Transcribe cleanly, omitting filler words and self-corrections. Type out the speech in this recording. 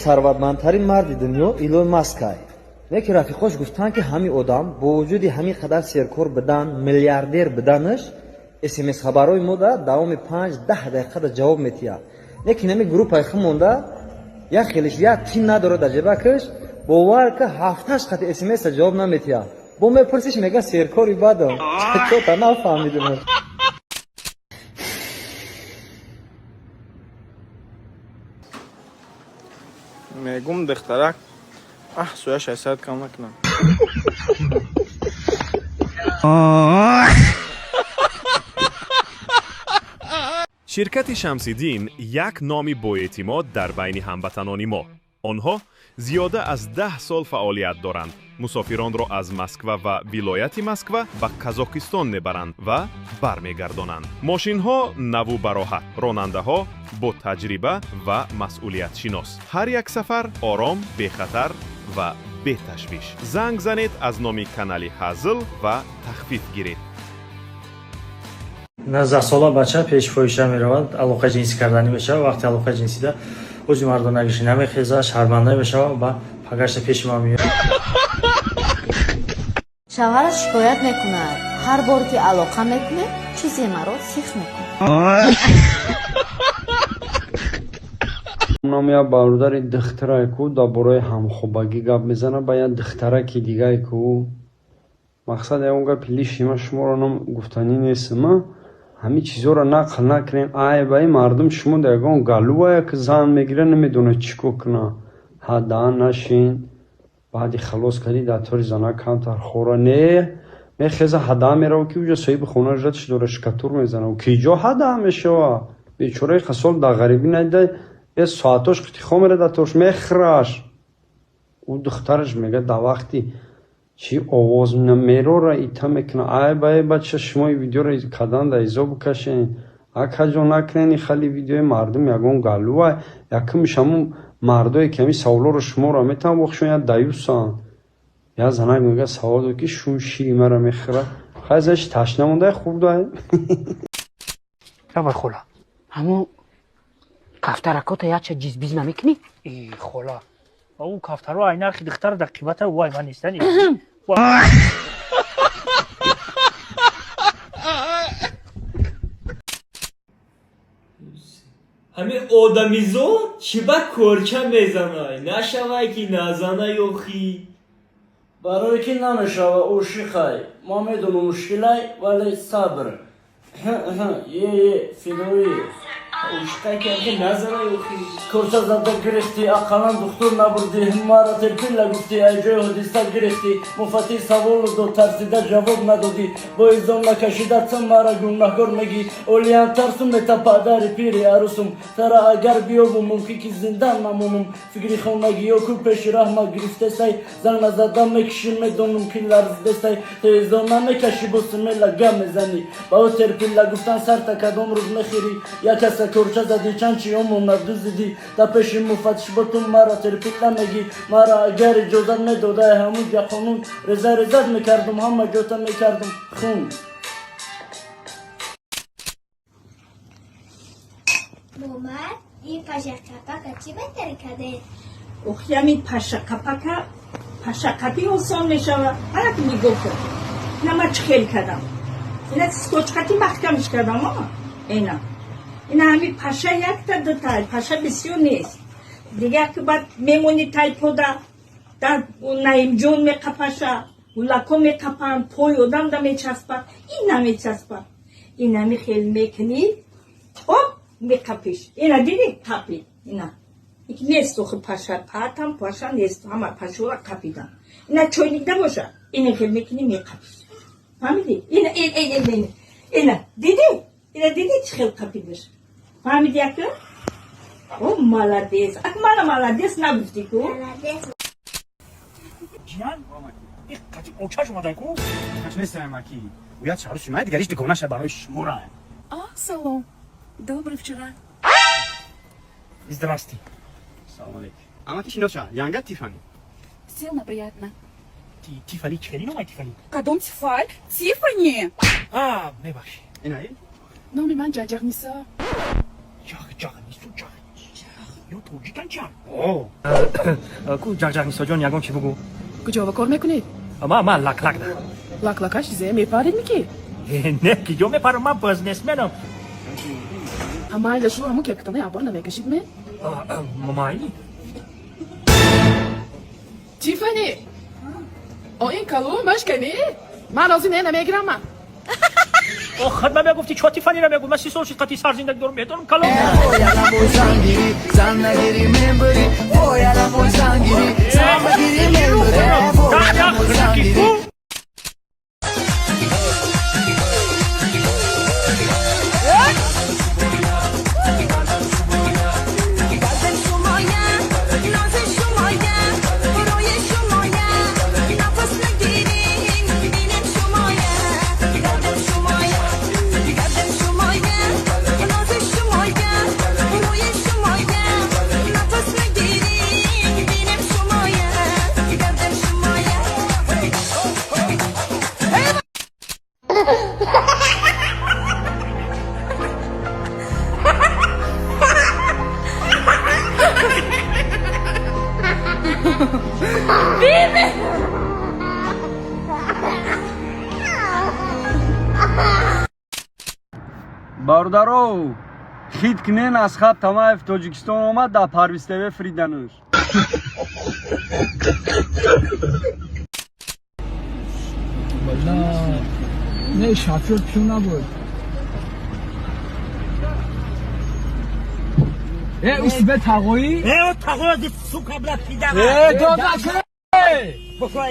сарватмандтарин марди дунё Илон Маскай. Неки рафиқош гуфтанд ки ҳамин одам бо вуҷуди ҳамин қадар серкор будан, миллиардер буданаш смс хабарҳои мода давоми 5-10 дақиқада ҷавоб метиҳад. Неки нами группаи хумонда як хелиш як тин надорад дар ҷебакаш бовар ки 7-8 қати смс-а ҷавоб наметиҳад. бо мепурсиш мега серкори бадам чота нафаҳмидим. мегум духтарак соя 600 кам накунам. ширкати Шамсиддин як номи боэътимод дар байни ҳамватанони мо. онҳо зиёда аз 10 сол фаъолият доранд. мусофиронро аз Москва ва вилояти Москва ба Казохистон мебаранд ва бармегардонанд. мошинҳо наву бароҳат, ронандаҳо бо таҷриба ва масъулиятшинос. ҳар як сафар ором, бехатар ва беташвиш. занг занед аз номи канали ҳазл ва тахфиф гиред. 19-сола бача пешфоҳиша меравад, алоқаи ҷинсӣ карданӣ мешавад. вақте алоқаи ҷинсида ҳуҷуми мардонагишӣ намехезад, шарманда мешавад, ба пагашта пеши ман меояд. шавҳараш шикоят мекунад, ҳар бор ки алоқа мекунем чизе маро сих мекунад. нам як бародари духтарае ку дар бораи ҳамхобагӣ гап мезана ба як духтараки дигае ку мақсад ягон гапи лишима шуморо нам гуфтанӣ нестма. ҳамин чизҳоро нақл накунем. ай баи мардум шумо дар ягон галувая ки зан мегира намедонад чӣ кор куна. ҳадан нашин баъди халос кади датори зана камтар хора не мехеза ҳадан мерава ки уҷа соҳиби хона ҷатш дора шикатур мезана киҷо ҳадан мешава. бечораи хасол дар ғарибӣ найда е соатош қитихо мера датош мехраш. у духтараш мега дар вақти чи овоз мерора ита мекуна. ай баи бача шумо и видеоро кадан да изо бикашен акаҷо накунени хали видеои мардум ягон галува якумиш ҳамун мардое ки ҳамин саволоро шуморо метавон бохшояд даюсан. я занак мега саволо ки шум шири мара мехӯра хайзаш ташна монда хурдае. Давай хола. Ҳамун кафтаракота яча ҷизбиз намекунӣ? Хола. او کافترو عینر خی دختر در قیمت وای من نیستنی. همین آدمیزو چی با کورچه میزنه نشوه که نزنه یوخی برای که نمیشوه اوشی خواهی ما میدونم مشکلی ولی صبر یه فیدوی اوشتای که نزنه یوخی کورچه زده گرفتی اقلان دکتر نبردی همارا ترپیل گفتی ایجای حدیثه گرفتی مفتی سوال دو ترسیده جواب ندادی با ایزان نکشیده چون مرا گناهگار میگی اولیان ترسم تا پدر پیری عروسم ترا اگر بیابم ممکن که زنده نمونم فکری خونگی و کو پیش راه ما گرفته سای زن نزدم میکشیم میدونم که لرزده سای تیزان نمیکشی بسمه لگه میزنی با او ترپیل گفتن سر تا کدام روز میخیری یا کسا کورچه زدی چند چی همون ندوزیدی تا پیش مفتش باتون مرا ترپیل نمیگی مرا اگر اجازت میداده همون یا خانون رزت میکردم همه جوتا میکردم خون مامان این پاشا کپاکا چی بهتری کده؟ اخیامی پاشا کپی آسان میشوه هر که میگفت نما چخیل کردم اینا سکوچکتی محکمش کردم اینا همین پاشا یک تا دو تا پاشا بسیار نیست دیگه که بعد میمونی تایپودا در نایم جون میقپاشه لکو میقپن پای آدم دا میچسبه این نمیچسبه این همی خیلی میکنی خب میقپیش اینا دیدی قپی اینا این نیست تو پاشا پاتم پاشا نیست همه پاشا را قپیدن اینا چوینیده باشه این خیلی میکنی میقپیش فهمیدی اینا دیدی چه خیلی قپیدش فهمیدی اکر او مالادیس اکمالا مالادیس نگفتی کو جیان این قطی اوچاش اومدن کو کاش نیستم اکی باید شهر شما دیگریش دگونه شد برای شمورا салом. Добрый вчера. Здрасте. Салам алейкум. Амаки шиноша, янга Тифани. Сильно приятно. Тифани чхели номай Тифани? Кадом Тифаль? Тифани! Бебахши. Инай? Номи ман ҷаҷақ ниса. Ҷағ нису ҷағ. یا توجیکن چند کو جان ساجان یگان چی بگو کجا کار میکنید؟ ما لک ده لکش چیزه میپرید میکی؟ نه که جو میپرم من بزنسمنم همه لشو همون که کتانه عبار نمیکشید می؟ مامایی تیفانی این کلو مشکنی؟ من از این نمیگیرم من خود من گفتی چوتی فنی رو میگم من 30 سال قطعی سر زندگی دارم میدونم کلام زن نگیری منبری باید موی زنگیری زن نگیری منبری باید موی زنگیری бародаро хит кинен аз хат Тамаев Тоҷикистон омад дар Парвиств Фридануш نه شفیع پیو نبود اسم تقویی؟ تقوی از سو قبل پیدم داداشه بخواه